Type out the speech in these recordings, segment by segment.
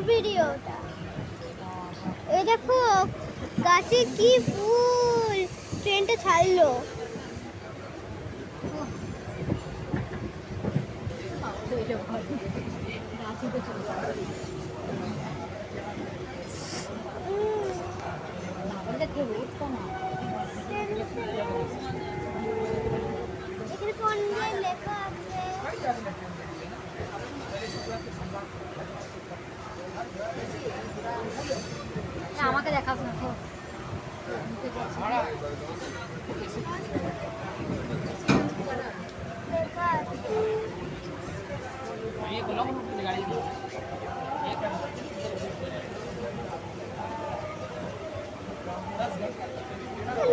ভিডিওটা। এই দেখো গাছে কি ফুল, ট্রেনটা ছাড়লো। এখানে কোন দিয়ে লেখা আছে? আমাকে দেখাস না তো। লেখা আছে।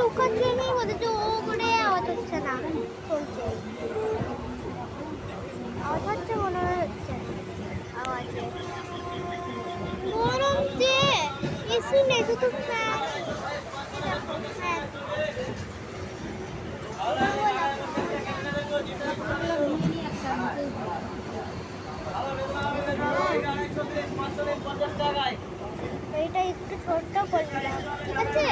লোকাল ট্রেনেই বোধহয় তো ও করে আওয়াজ হচ্ছে না, চলছে আওয়াজ হচ্ছে মনে হচ্ছে আওয়াজে। গরম যে এসি নেই, শুধু ফ্যান। ফ্যান এইটা একটু ছোট্ট করলাম, ঠিক আছে?